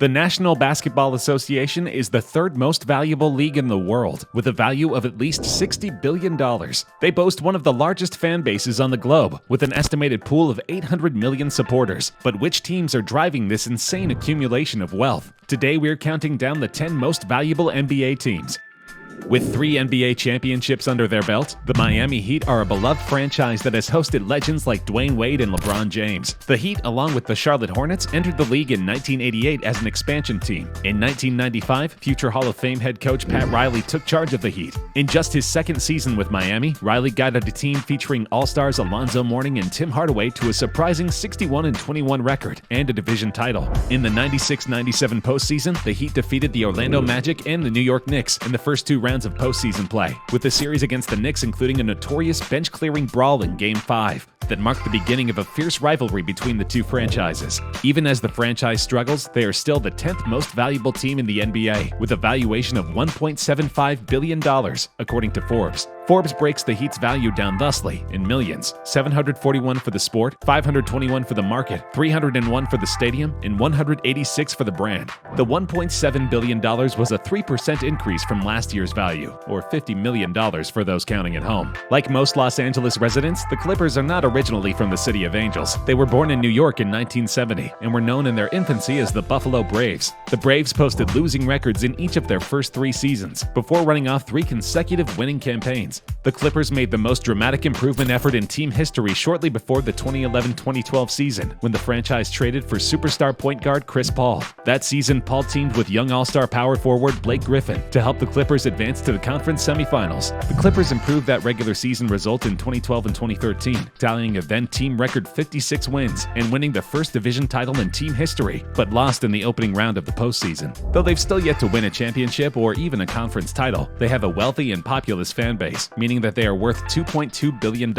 The National Basketball Association is the third most valuable league in the world, with a value of at least $60 billion. They boast one of the largest fan bases on the globe, with an estimated pool of 800 million supporters. But which teams are driving this insane accumulation of wealth? Today we're counting down the 10 most valuable NBA teams. With 3 NBA championships under their belt, the Miami Heat are a beloved franchise that has hosted legends like Dwayne Wade and LeBron James. The Heat, along with the Charlotte Hornets, entered the league in 1988 as an expansion team. In 1995, future Hall of Fame head coach Pat Riley took charge of the Heat. In just his second season with Miami, Riley guided a team featuring All-Stars Alonzo Mourning and Tim Hardaway to a surprising 61-21 record and a division title. In the 96-97 postseason, the Heat defeated the Orlando Magic and the New York Knicks in the first 2 rounds of postseason play, with the series against the Knicks including a notorious bench-clearing brawl in Game 5 that marked the beginning of a fierce rivalry between the two franchises. Even as the franchise struggles, they are still the 10th most valuable team in the NBA, with a valuation of $1.75 billion, according to Forbes. Forbes breaks the Heat's value down thusly in millions: 741 for the sport, 521 for the market, 301 for the stadium, and 186 for the brand. The $1.7 billion was a 3% increase from last year's value, or $50 million for those counting at home. Like most Los Angeles residents, the Clippers are not originally from the City of Angels. They were born in New York in 1970 and were known in their infancy as the Buffalo Braves. The Braves posted losing records in each of their first 3 seasons, before running off 3 consecutive winning campaigns. The Clippers made the most dramatic improvement effort in team history shortly before the 2011-2012 season, when the franchise traded for superstar point guard Chris Paul. That season, Paul teamed with young all-star power forward Blake Griffin to help the Clippers advance to the conference semifinals. The Clippers improved that regular season result in 2012 and 2013, tallying a then-team record 56 wins and winning the first division title in team history, but lost in the opening round of the postseason. Though they've still yet to win a championship or even a conference title, they have a wealthy and populous fan base, meaning that they are worth $2.2 billion.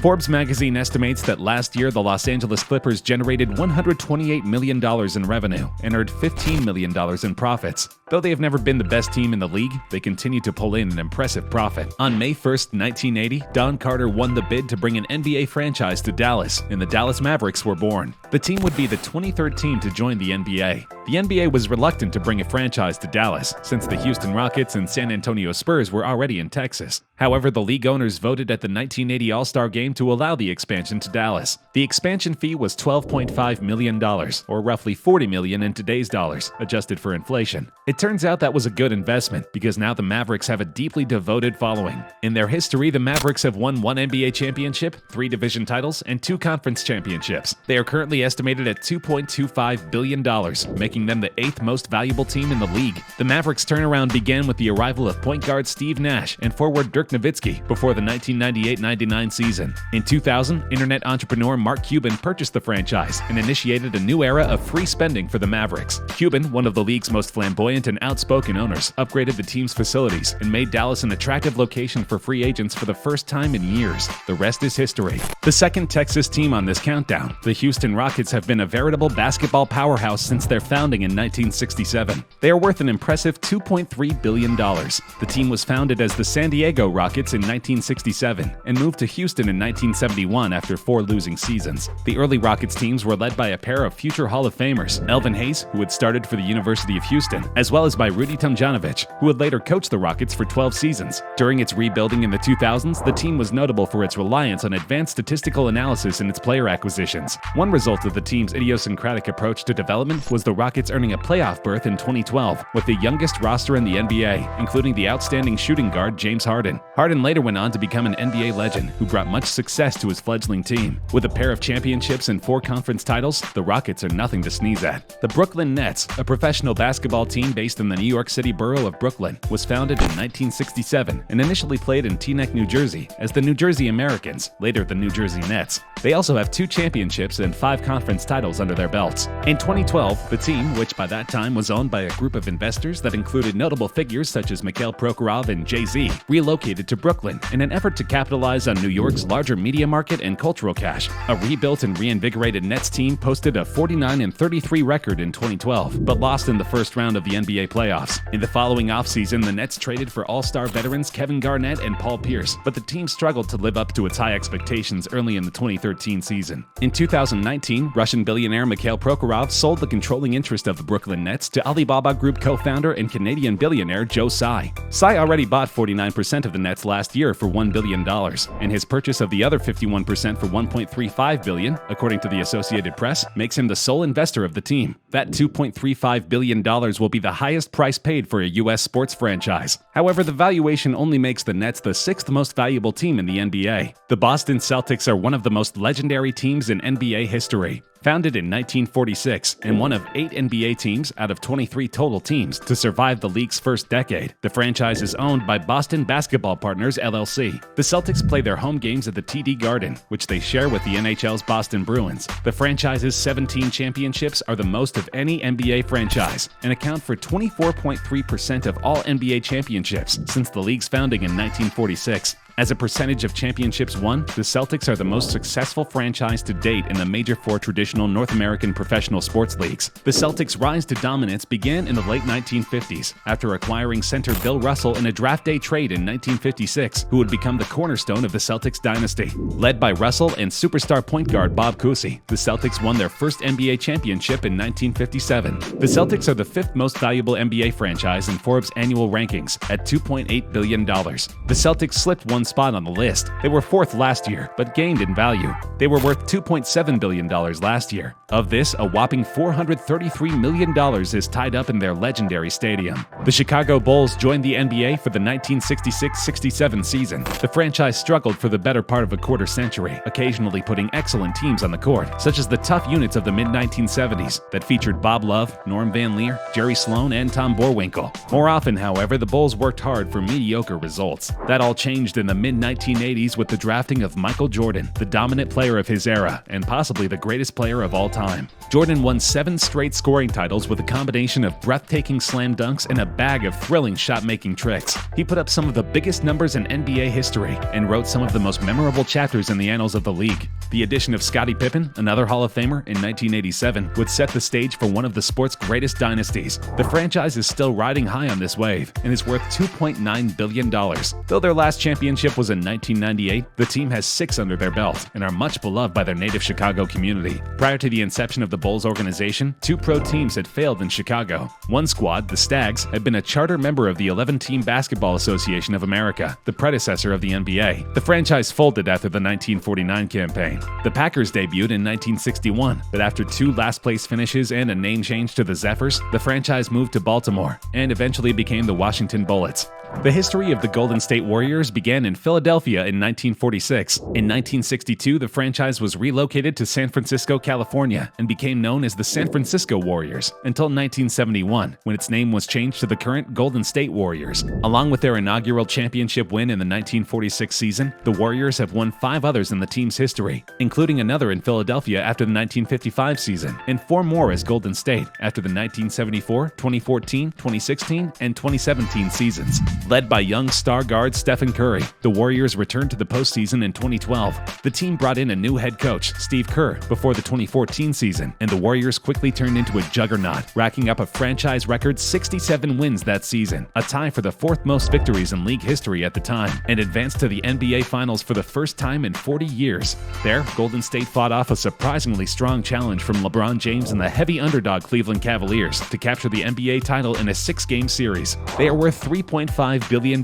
Forbes magazine estimates that last year the Los Angeles Clippers generated $128 million in revenue and earned $15 million in profits. Though they have never been the best team in the league, they continue to pull in an impressive profit. On May 1st, 1980, Don Carter won the bid to bring an NBA franchise to Dallas, and the Dallas Mavericks were born. The team would be the 23rd team to join the NBA. The NBA was reluctant to bring a franchise to Dallas, since the Houston Rockets and San Antonio Spurs were already in Texas. However, the league owners voted at the 1980 All-Star Game to allow the expansion to Dallas. The expansion fee was $12.5 million, or roughly $40 million in today's dollars, adjusted for inflation. It turns out that was a good investment, because now the Mavericks have a deeply devoted following. In their history, the Mavericks have won 1 NBA championship, 3 division titles, and 2 conference championships. They are currently estimated at $2.25 billion, making them the 8th most valuable team in the league. The Mavericks' turnaround began with the arrival of point guard Steve Nash and forward Dirk Nowitzki before the 1998-99 season. In 2000, internet entrepreneur Mark Cuban purchased the franchise and initiated a new era of free spending for the Mavericks. Cuban, one of the league's most flamboyant and outspoken owners, upgraded the team's facilities and made Dallas an attractive location for free agents for the first time in years. The rest is history. The second Texas team on this countdown, the Houston Rockets, have been a veritable basketball powerhouse since their founding in 1967. They are worth an impressive $2.3 billion. The team was founded as the San Diego Rockets in 1967 and moved to Houston in 1971 after 4 losing seasons. The early Rockets teams were led by a pair of future Hall of Famers, Elvin Hayes, who had started for the University of Houston, as well as by Rudy TOMJANOVICH, who would later coach the Rockets for 12 seasons. During its rebuilding in the 2000s, the team was notable for its reliance on advanced statistical analysis in its player acquisitions. One result of the team's idiosyncratic approach to development was the Rockets earning a playoff berth in 2012, with the youngest roster in the NBA, including the outstanding shooting guard James Harden. Harden later went on to become an NBA legend who brought much success to his fledgling team. With a pair of championships and 4 conference titles, the Rockets are nothing to sneeze at. The Brooklyn Nets, a professional basketball team based in the New York City borough of Brooklyn, was founded in 1967 and initially played in Teaneck, New Jersey as the New Jersey Americans, later the New Jersey Nets. They also have 2 championships and 5 conference titles under their belts. In 2012, the team, which by that time was owned by a group of investors that included notable figures such as Mikhail Prokhorov and Jay-Z, relocated to Brooklyn in an effort to capitalize on New York's larger media market and cultural cash. A rebuilt and reinvigorated Nets team posted a 49-33 record in 2012, but lost in the first round of the NBA NBA playoffs. In the following offseason, the Nets traded for all-star veterans Kevin Garnett and Paul Pierce, but the team struggled to live up to its high expectations early in the 2013 season. In 2019, Russian billionaire Mikhail Prokhorov sold the controlling interest of the Brooklyn Nets to Alibaba Group co-founder and Canadian billionaire Joe Tsai. Tsai already bought 49% of the Nets last year for $1 billion, and his purchase of the other 51% for $1.35 billion, according to the Associated Press, makes him the sole investor of the team. That $2.35 billion will be the highest price paid for a U.S. sports franchise. However, the valuation only makes the Nets the sixth most valuable team in the NBA. The Boston Celtics are one of the most legendary teams in NBA history. Founded in 1946 and one of 8 NBA teams out of 23 total teams to survive the league's first decade, the franchise is owned by Boston Basketball Partners LLC. The Celtics play their home games at the TD Garden, which they share with the NHL's Boston Bruins. The franchise's 17 championships are the most of any NBA franchise and account for 24.3% of all NBA championships since the league's founding in 1946. As a percentage of championships won, the Celtics are the most successful franchise to date in the major 4 traditional North American professional sports leagues. The Celtics' rise to dominance began in the late 1950s, after acquiring center Bill Russell in a draft day trade in 1956, who would become the cornerstone of the Celtics dynasty. Led by Russell and superstar point guard Bob Cousy, the Celtics won their first NBA championship in 1957. The Celtics are the 5th most valuable NBA franchise in Forbes' annual rankings at $2.8 billion. The Celtics slipped one spot on the list. They were 4th last year, but gained in value. They were worth $2.7 billion last year. Of this, a whopping $433 million is tied up in their legendary stadium. The Chicago Bulls joined the NBA for the 1966-67 season. The franchise struggled for the better part of a quarter century, occasionally putting excellent teams on the court, such as the tough units of the mid-1970s that featured Bob Love, Norm Van Leer, Jerry Sloan, and Tom Boerwinkle. More often, however, the Bulls worked hard for mediocre results. That all changed in the mid-1980s with the drafting of Michael Jordan, the dominant player of his era and possibly the greatest player of all time. Jordan won 7 straight scoring titles with a combination of breathtaking slam dunks and a bag of thrilling shot-making tricks. He put up some of the biggest numbers in NBA history and wrote some of the most memorable chapters in the annals of the league. The addition of Scottie Pippen, another Hall of Famer, in 1987 would set the stage for one of the sport's greatest dynasties. The franchise is still riding high on this wave and is worth $2.9 billion. Though their last championship was in 1998, the team has 6 under their belt and are much beloved by their native Chicago community. Prior to the inception of the Bulls organization, 2 pro teams had failed in Chicago. One squad, the Stags, had been a charter member of the 11-Team Basketball Association of America, the predecessor of the NBA. The franchise folded after the 1949 campaign. The Packers debuted in 1961, but after 2 last-place finishes and a name change to the Zephyrs, the franchise moved to Baltimore and eventually became the Washington Bullets. The history of the Golden State Warriors began in Philadelphia in 1946. In 1962, the franchise was relocated to San Francisco, California, and became known as the San Francisco Warriors until 1971, when its name was changed to the current Golden State Warriors. Along with their inaugural championship win in the 1946 season, the Warriors have won 5 others in the team's history, including another in Philadelphia after the 1955 season, and 4 more as Golden State after the 1974, 2014, 2016, and 2017 seasons. Led by young star guard Stephen Curry, the Warriors returned to the postseason in 2012. The team brought in a new head coach, Steve Kerr, before the 2014 season, and the Warriors quickly turned into a juggernaut, racking up a franchise record 67 wins that season, a tie for the 4th most victories in league history at the time, and advanced to the NBA Finals for the first time in 40 years. There, Golden State fought off a surprisingly strong challenge from LeBron James and the heavy underdog Cleveland Cavaliers to capture the NBA title in a 6-game series. They are worth $3.5 billion,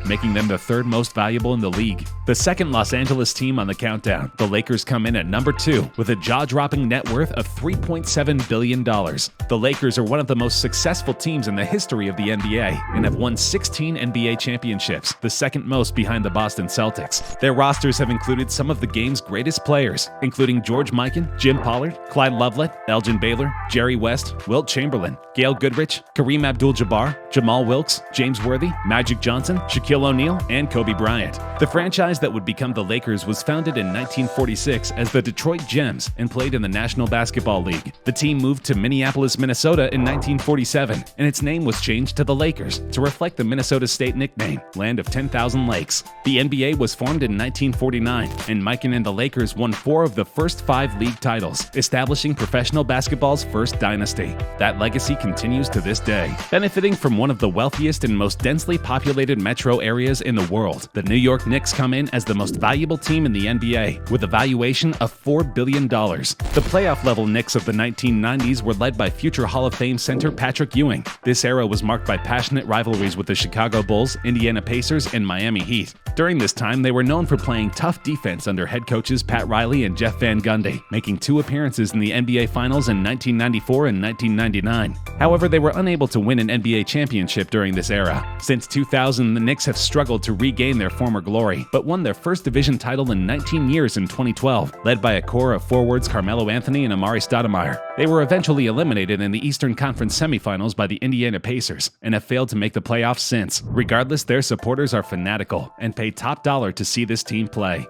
making them the 3rd most valuable in the league. The second Los Angeles team on the countdown, the Lakers, come in at number 2 with a jaw-dropping net worth of $3.7 billion. The Lakers are one of the most successful teams in the history of the NBA and have won 16 NBA championships, the 2nd most behind the Boston Celtics. Their rosters have included some of the game's greatest players, including George Mikan, Jim Pollard, Clyde Lovellette, Elgin Baylor, Jerry West, Wilt Chamberlain, Gail Goodrich, Kareem Abdul-Jabbar, Jamal Wilkes, James Worthy, Magic Johnson, Shaquille O'Neal, and Kobe Bryant. The franchise that would become the Lakers was founded in 1946 as the Detroit Gems and played in the National Basketball League. The team moved to Minneapolis, Minnesota in 1947, and its name was changed to the Lakers to reflect the Minnesota State nickname, Land of 10,000 Lakes. The NBA was formed in 1949, and Mikan and the Lakers won 4 of the first 5 league titles, establishing professional basketball's first dynasty. That legacy continues to this day. Benefiting from one of the wealthiest and most densely populated metro areas in the world, the New York Knicks come in as the most valuable team in the NBA, with a valuation of $4 billion. The playoff-level Knicks of the 1990s were led by future Hall of Fame center Patrick Ewing. This era was marked by passionate rivalries with the Chicago Bulls, Indiana Pacers, and Miami Heat. During this time, they were known for playing tough defense under head coaches Pat Riley and Jeff Van Gundy, making 2 appearances in the NBA Finals in 1994 and 1999. However, they were unable to win an NBA championship during this era. Since 2000, the Knicks have struggled to regain their former glory, but won their first division title in 19 years in 2012, led by a core of forwards Carmelo Anthony and AMAR'E Stoudemire. They were eventually eliminated in the Eastern Conference semifinals by the Indiana Pacers and have failed to make the playoffs since. Regardless, their supporters are fanatical and pay top dollar to see this team play.